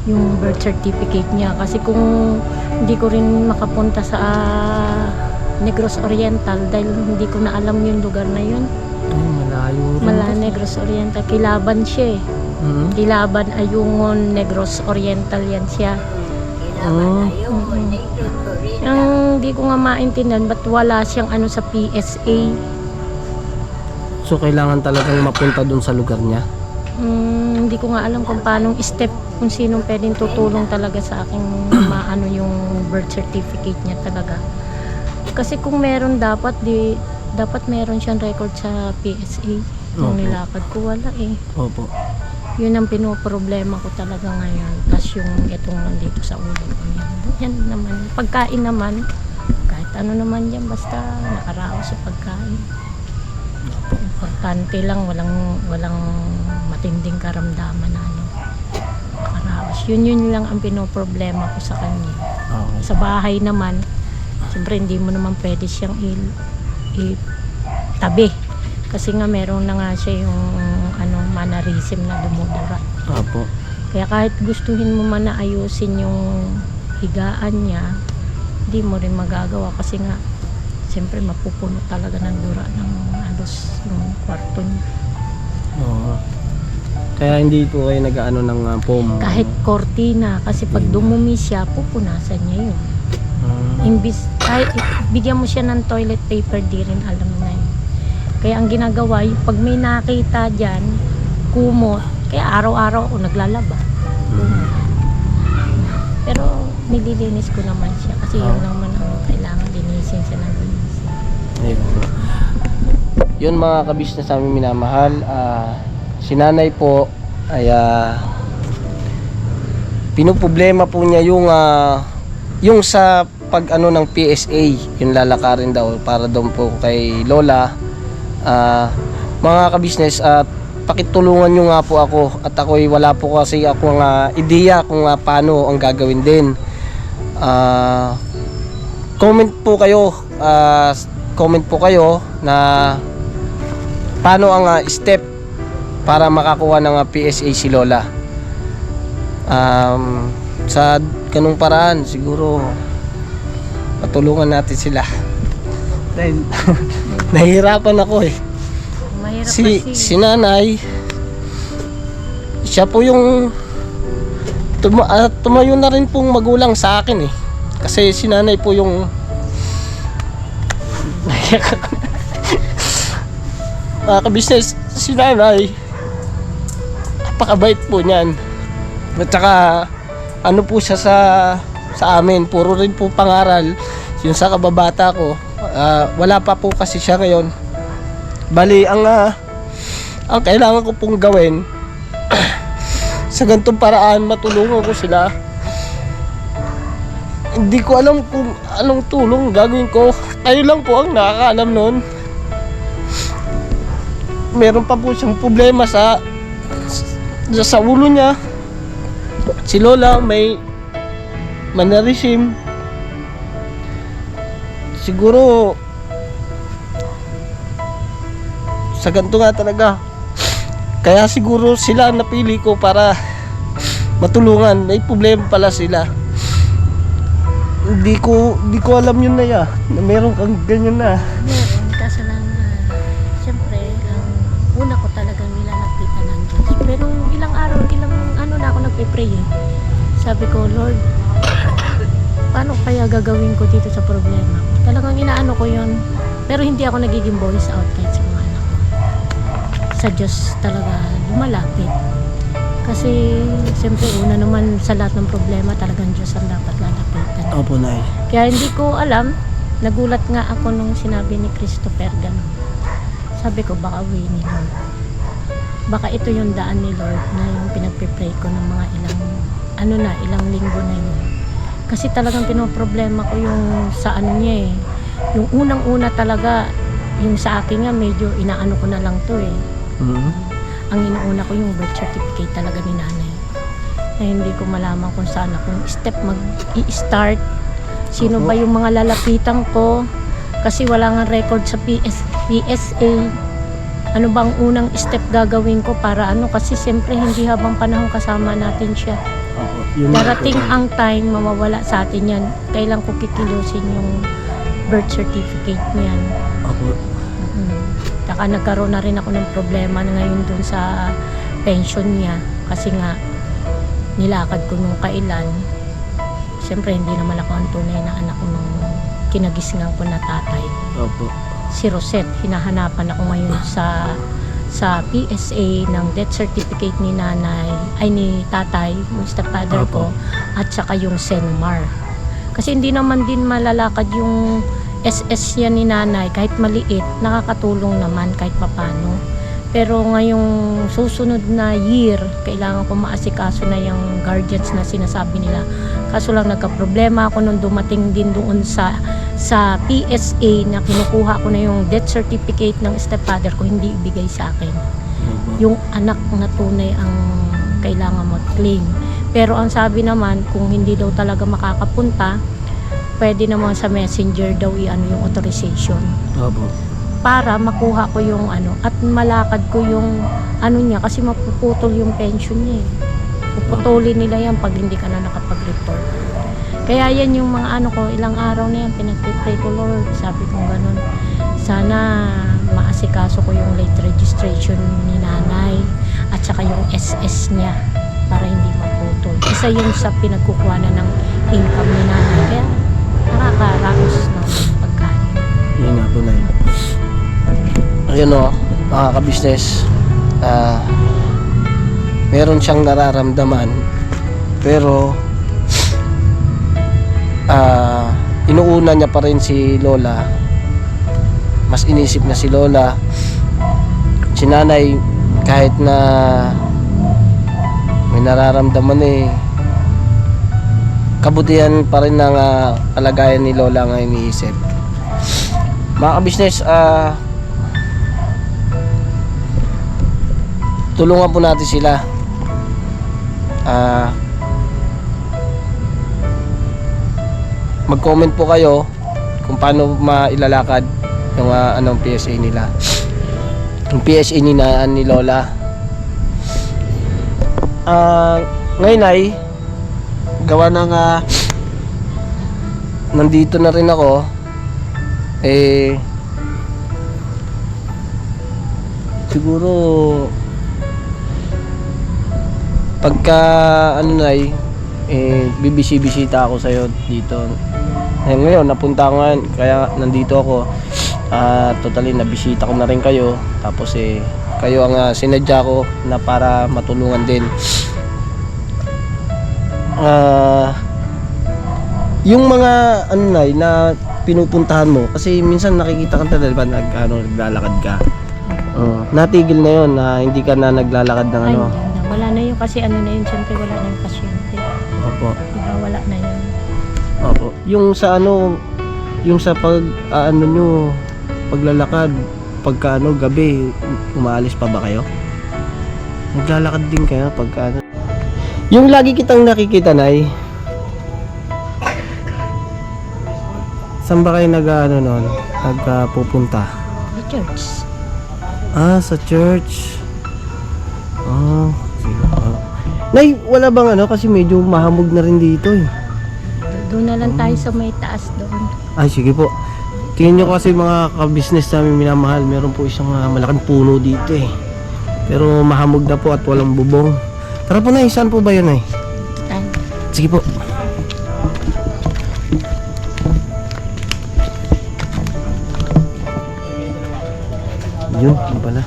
yung birth certificate niya. Kasi kung hindi ko rin makapunta sa Negros Oriental dahil hindi ko na alam yung lugar na yun. Malayo rin. Negros Oriental. Kilaban siya Kilaban, Ayungon, Negros Oriental yan siya. Ang hindi ko nga maintindihan ba't wala siyang ano sa PSA. So kailangan talagang mapunta dun sa lugar niya? Hindi ko nga alam kung paanong step, kung sinong pwedeng tutulong talaga sa akin maano yung birth certificate niya talaga. Kasi kung meron dapat meron siyang record sa PSA. Nung nilakad ko wala Opo. Yun ang pinoproblema ko talaga ngayon. Tapos yung itong nandito sa ulo ko yan naman. Pagkain naman, kahit ano naman yan, basta nakaraos sa pagkain. Importante lang, walang matinding karamdaman na nakaraos. Yun lang ang pinoproblema ko sa kanya. Okay. Sa bahay naman, siyempre hindi mo naman pwede siyang itabi. Kasi nga meron na nga siya yung mannerism na dumudura. Opo. Kaya kahit gustuhin mo man na ayusin yung higaan niya, hindi mo rin magagawa kasi nga siyempre mapupuno talaga ng dura ng halos yung kwarto niya. Oo. Kaya hindi po kayo nag-ano ng foam? Kahit kortina, kasi pag dumumi siya, pupunasan niya yun. Imbis, kahit bigyan mo siya ng toilet paper, di rin alam na yun. Kaya ang ginagawa, yung pag may nakita dyan, kumot, kaya araw-araw ako naglalaba. Pero nililinis ko naman siya kasi yun naman ang kailangan linisin siya ng linisin. Ayun po. Yun mga kabisnes namin minamahal, si nanay po ay pinoproblema po niya yung sa pag ng PSA, yung lalakarin daw para doon po kay Lola. Mga kabisnes, pakitulungan nyo nga po ako at ako'y wala po kasi akong ideya kung paano ang gagawin din. Comment po kayo na paano ang step para makakuha ng PSA si Lola. Sa ganung paraan siguro patulungan natin sila dahil nahihirapan ako Mahirap si nanay, siya po yung tumayo na rin pong magulang sa akin kasi si nanay po yung mga kabisnes, si nanay napakabait po niyan at saka ano po siya sa amin, puro rin po pangaral yung sa kababata ko. Wala pa po kasi siya ngayon. Bali, ang kailangan ko pong gawin sa ganitong paraan, matulungan ko sila. Hindi ko alam kung anong tulong gagawin ko. Kayo lang po ang nakakaalam nun. Meron pa po siyang problema sa sa ulo niya. Si Lola may mannerism. Siguro sa ganito nga talaga. Kaya siguro sila ang napili ko para matulungan. May problema pala sila. Hindi ko alam yun na ya, na meron kang ganyan na. Meron, kaso lang, siyempre, ang una ko talagang nilalapitan ng Diyos. Pero ilang araw, na ako nagpe-pray eh. Sabi ko, Lord, paano kaya gagawin ko dito sa problema ko? Talagang inaano ko yun, pero hindi ako nagiging voice out kahit sa mga anak ko. Sa Diyos talaga lumalapit. Kasi, siyempre, una naman sa lahat ng problema, talagang Diyos ang dapat lalapitan. Opo, Nay. Kaya hindi ko alam, nagulat nga ako nung sinabi ni Christopher gano'n. Sabi ko, baka way ni Lord. Baka ito yung daan ni Lord na yung pinagpipray ko ng mga ilang linggo na yun. Kasi talagang pinoproblema ko yung sa ano niya eh. Yung unang-una talaga, yung sa akin nga medyo inaano ko na lang to eh. Ang inuuna ko yung birth certificate talaga ni nanay. Na hindi ko malaman kung saan akong step mag-i-start. Sino ba yung mga lalapitan ko? Kasi wala nga record sa PSA. Ano bang unang step gagawin ko para ano? Kasi siyempre hindi habang panahon kasama natin siya. Darating ang time, mawawala sa atin yan. Kailan ko kikilusin yung birth certificate niyan. Saka nagkaroon na rin ako ng problema na ngayon dun sa pension niya. Kasi nga, nilakad ko nung kailan. Siyempre, hindi naman ako ang tunay na anak ko nung kinagisngan ko na tatay. Opo. Si Rosette, hinahanapan ako ngayon sa PSA ng death certificate ni nanay, ay ni tatay, yung stepfather ko, at saka yung Senmar. Kasi hindi naman din malalakad yung SS yan ni nanay, kahit maliit, nakakatulong naman kahit papano. Pero ngayong susunod na year, kailangan ko maasikaso na yung guardians na sinasabi nila. Kaso lang nagka-problema ako nung dumating din doon sa PSA na kinukuha ko na yung death certificate ng stepfather ko, hindi ibigay sa akin. Yung anak na tunay ang kailangan mag-claim. Pero ang sabi naman, kung hindi daw talaga makakapunta, pwede naman sa messenger daw i-ano yung authorization. Opo. Para makuha ko yung ano at malakad ko yung ano niya kasi mapuputol yung pension niya eh. Puputulin nila yan pag hindi ka na nakapag-report. Kaya yan yung mga ano ko, ilang araw na yan pinagpipray ko, Lord. Sabi ko ganun, sana maasikaso ko yung late registration ni nanay at saka yung SS niya para hindi maputol. Isa yun sa pinagkukuhanan ng income ni nanay. Kaya nakakaraos ng pagkain. Yun nga po, Nay. Ayun o, mga ka-business, meron siyang nararamdaman, pero inuuna niya pa rin si Lola. Mas inisip na si Lola. Si nanay, kahit na may nararamdaman eh, kabutihan pa rin ng kalagayan ni Lola nga iniisip. Mga ka-business, tulungan po natin sila. Mag-comment po kayo kung paano mailalakad yung anong PSA nila. Yung PSA ni Lola. Ngayon ay gawa ng nandito na rin ako siguro pagka bibisita ako sa'yo dito. Ngayon napunta ko ngayon, kaya nandito ako. Totally nabisita ko na rin kayo. Tapos kayo ang sinadya ko na para matulungan din. Yung mga na pinupuntahan mo, kasi minsan nakikita ka talaga naglalakad ka. Natigil na yun na hindi ka na naglalakad ng ano. Wala na yun kasi ano na yun, siyempre wala na yung pasyente. Opo. Diba, wala na yun. Opo. Yung sa yung sa paglalakad, pagka gabi, umaalis pa ba kayo? Naglalakad din kayo pagka ano. Yung lagi kitang nakikita, Nay. Saan ba kayo nag-ano nun? Nagpupunta? The church. Ah, sa church. Ah, sige. Nay, wala bang ano? Kasi medyo mahamog na rin dito eh. Doon na lang tayo sa may taas doon. Ay, sige po. Tingnan nyo kasi mga ka-business namin minamahal. Meron po isang malaking puno dito eh. Pero mahamog na po at walang bubong. Tara po, Nay. Saan po ba yun, Nay? Tayo. Sige po. Yun pala.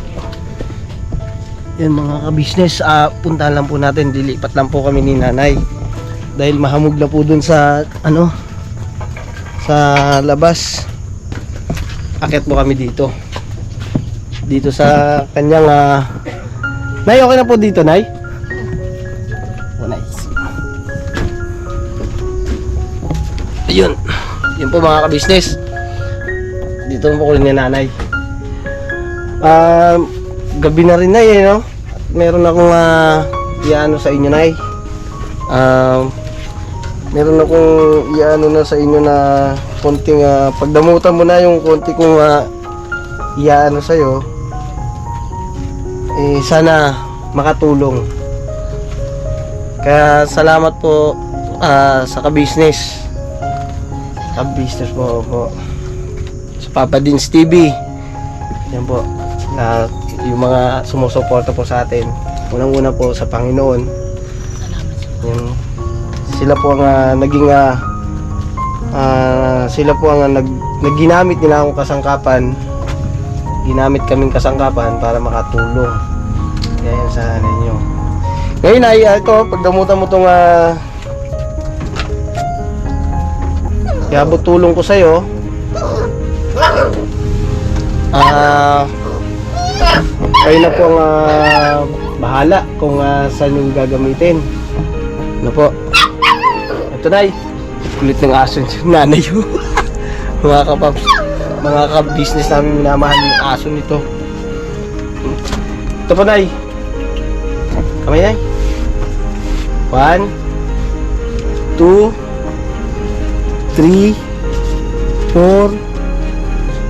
Yan mga ka-business, puntahan lang po natin, dilipat lang po kami ni Nanay. Dahil mahamog na po dun sa ano, sa labas. Akit po kami dito. Dito sa kanyang Nay, okay na po dito, Nay? Oh, nice. Ayun. Yun po mga ka-business. Dito na po ko rin ni Nanay. Gabi na rin, Nay, no? At meron akong iano sa inyo, Nay. Meron akong iano na sa inyo na konting pagdamutan mo na yung konti kong iano sa'yo. Eh, sana makatulong. Kaya salamat po sa ka-business. Ka-business po. Sa Papa Dins TV. Yan po. Yung mga sumusuporta po sa atin. Unang-una po sa Panginoon. Yan. Sila po ang naging sila po ang nagginamit nila akong kasangkapan. Ginamit kaming kasangkapan para makatulong. Kaya yan sa ninyo. Ngayon ay ito, pagdamutan mo itong iabot tulong ko sa'yo. Kayo na po ang bahala kung saan yung gagamitin. Ano po? Ito, Nay. Kulit ng aso yung nanay yun. Mga kapaps, mga ka-business namin, minamahal yung aso nito. Ito po, Nay. Kamay, Nay. 1 2 3 4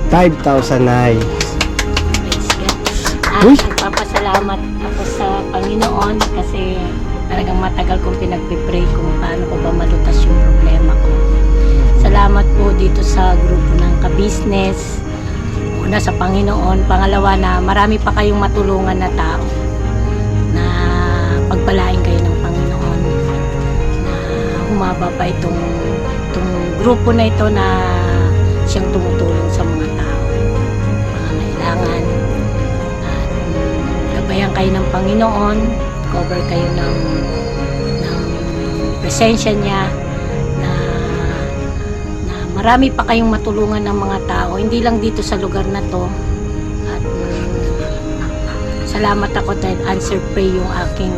5,000, Nay. Uy! Nagpapasalamat ako sa Panginoon kasi talagang matagal kong pinagpipray kung paano ko ba malutas yung problema ko. Salamat po dito sa grupo ng ka-business. Una sa Panginoon, pangalawa na marami pa kayong matulungan na tao na pagpalain kayo ng Panginoon na humaba pa itong grupo na ito na siyang tumutulong sa mga tao, pangangailangan. At gabayan kayo ng Panginoon, cover kayo ng presensya niya na marami pa kayong matulungan ng mga tao, hindi lang dito sa lugar na to. At salamat ako dahil answer pray yung aking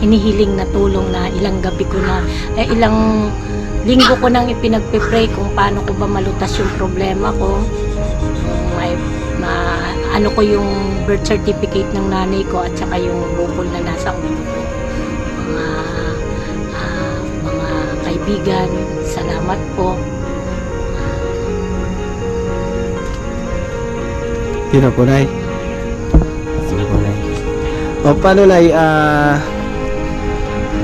hinihiling na tulong na ilang gabi ko na ilang linggo ko nang ipinagpipray kung paano ko ba malutas yung problema ko. Ano ko yung birth certificate ng nanay ko at saka yung bukol na nasa ulo ko. Mga kaibigan, salamat po. Sino po, Nay? Sino po, Nay? O, paano, Nay?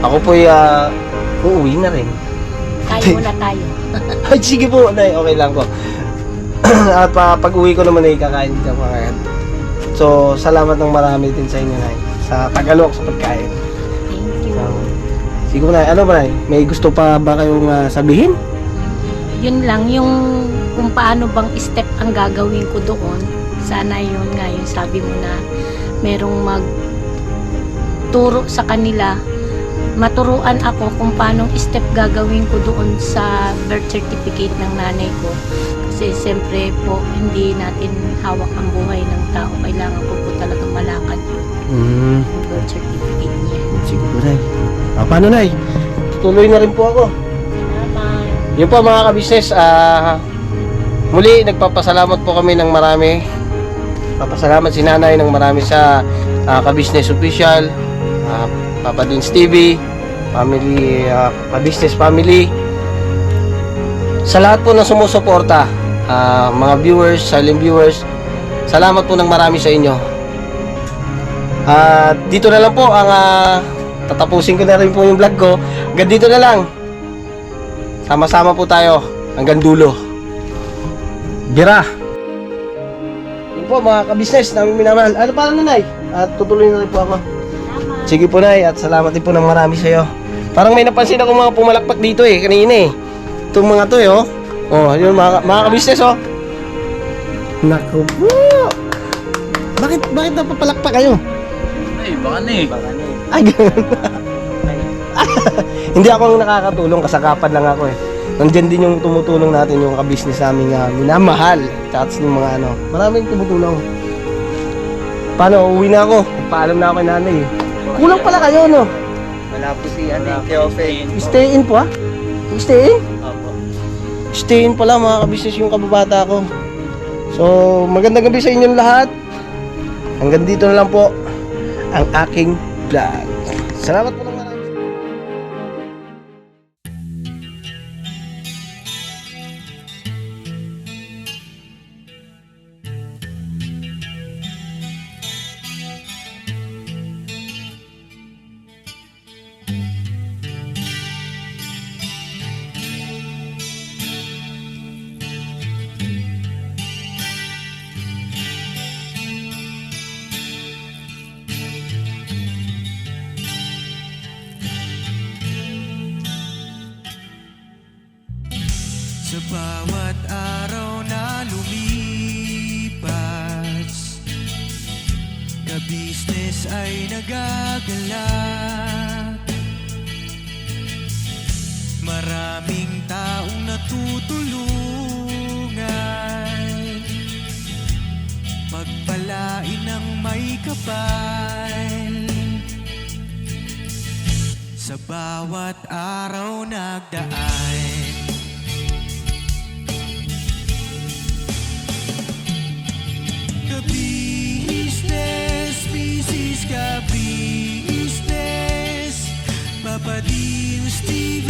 Ako po'y uuwi na rin. Tayo muna tayo. Ay, sige po, Nay. Okay lang po. At pag-uwi ko naman ay kakain dito po ngayon. So, salamat ng marami din sa inyo, Nay. Sa tagalog, sa pagkain. Thank you. Sige po, Nay. Ano ba, Nay? May gusto pa ba kayong sabihin? Yun lang, yung kung paano bang step ang gagawin ko doon. Sana yun nga, yung sabi mo na merong magturo sa kanila. Maturuan ako kung paano step gagawin ko doon sa birth certificate ng nanay ko. Kasi siyempre po, hindi natin hawak ang buhay ng tao. Kailangan ko po talaga malakad yung birth certificate niya. Sige po, Nay. Paano, Nay? Tuloy na rin po ako. Salamat. Yun po, mga ka-business. Muli, nagpapasalamat po kami ng marami. Papasalamat si Nanay ng marami sa Ka-Business Official, Papa Dins TV, family, Ka-Business Family. Sa lahat po ng sumusuporta, mga viewers, silent viewers, salamat po ng marami sa inyo. Dito na lang po ang tatapusin ko na rin po yung vlog ko. Hanggang dito na lang. Sama-sama po tayo hanggang dulo. Bira. Yun po mga ka-business namin minamahal. Ano pa Nay? At tutuloy na rin po ako. Sige po Nay, at salamat din po ng marami sa iyo. Parang may napansin ako mga pumalakpak dito kanina Itong mga to Oh, yun mga ka-business Naku po. Bakit napapalakpak kayo? Ay, baka na eh. Ay, ganun. Hindi ako ang nakakatulong, kasakapan lang ako Nandyan din yung tumutulong natin, yung ka-business namin minamahal. Tsaka yung mga maraming tumutulong. Paano, uuwi na ako. Paalam na ako kay nanay Kulang pala kayo, no? Wala po si Keofe. Stay in po, Stay in? Opo. Stay in pala, mga ka-business yung kababata ko. So, magandang gabi sa inyong lahat. Hanggang dito na lang po ang aking vlog. Salamat po ng marami. Sa bawat araw na lumipas, ka-business ay nagagalak. Maraming taong natutulungan, pagpalain ng may kapal. Sa bawat araw nagdaan, ka-business, Mrs. Ka-business, Papa Dins TV,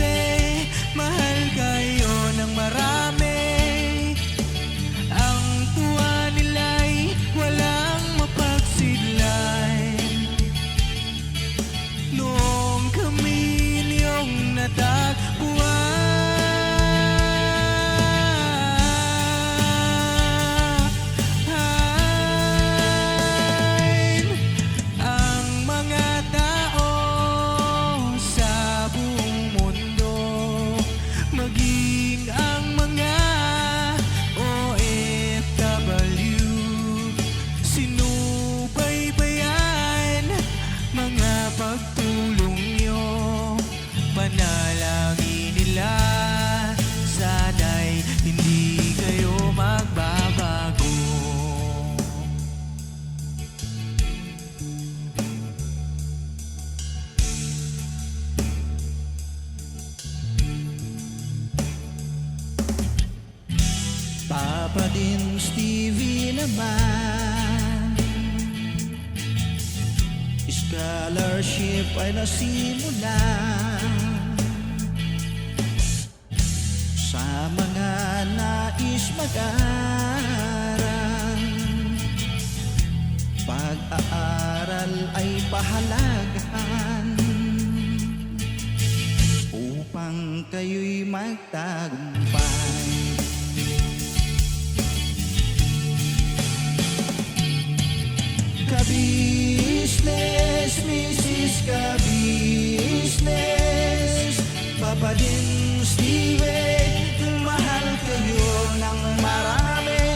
mahal kayo ng marami. Ang tuwa nila'y walang mapagsidlan. Noong kami niyong natagpuan, pagtulong nyo, panalangin nila, sana'y hindi kayo magbabago. Papa Dins TV naman, scholarship ay nasimula sa mga nais mag-aral. Pag-aaral ay pahalagahan upang kayo'y magtagumpay. Ka-business, Mrs. Ka-business, Papa Dins TV, mahal kayo ng marami.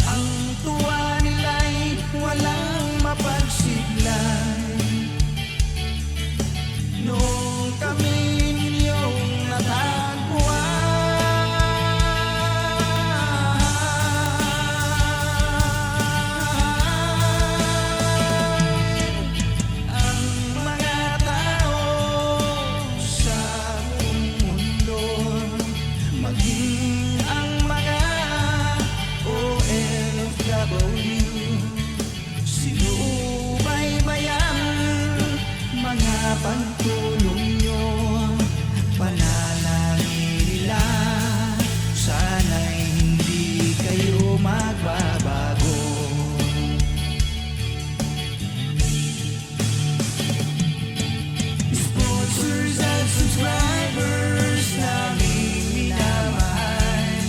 Ang tuwa nila'y walang mapagsiglan. Noong kami ninyong natagpuan, ang mga tao sa buong mundo magbabago. Sponsors at subscribers naming minamahal,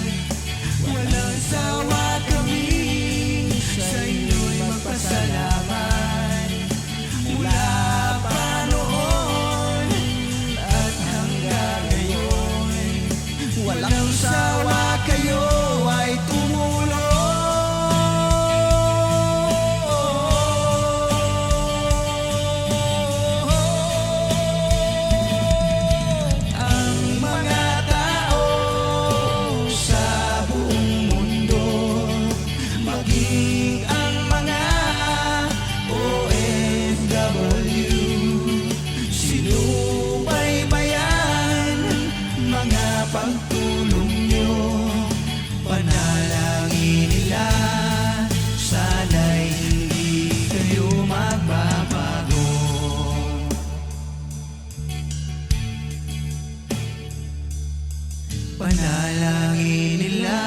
walang sawa kami sa inyo'y magpasalamat. Mula pa noon at hanggang ngayon, walang sawa kayo ay tumulong. Ang mga tao sa buong mundo, maging ang mga OFW, sinubaybayan mga pagtulong nyo, panalangin nila, sana'y hindi kayo magbabago. Panalangin nila,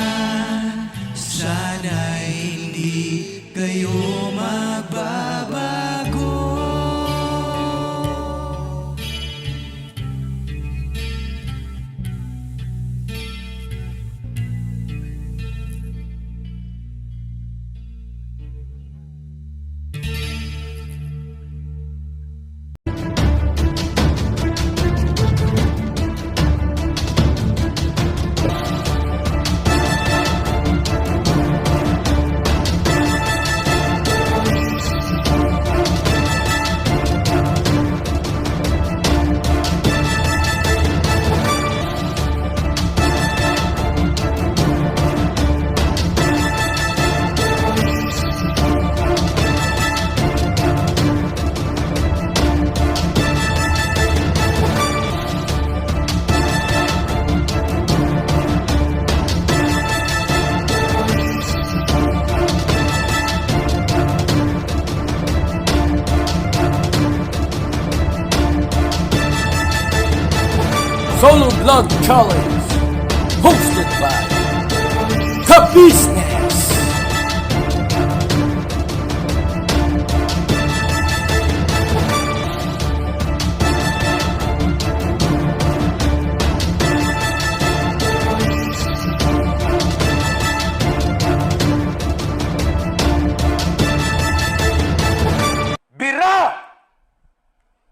sana'y hindi kayo magbabago. Solo Vlog Challenge, hosted by Kabisnes.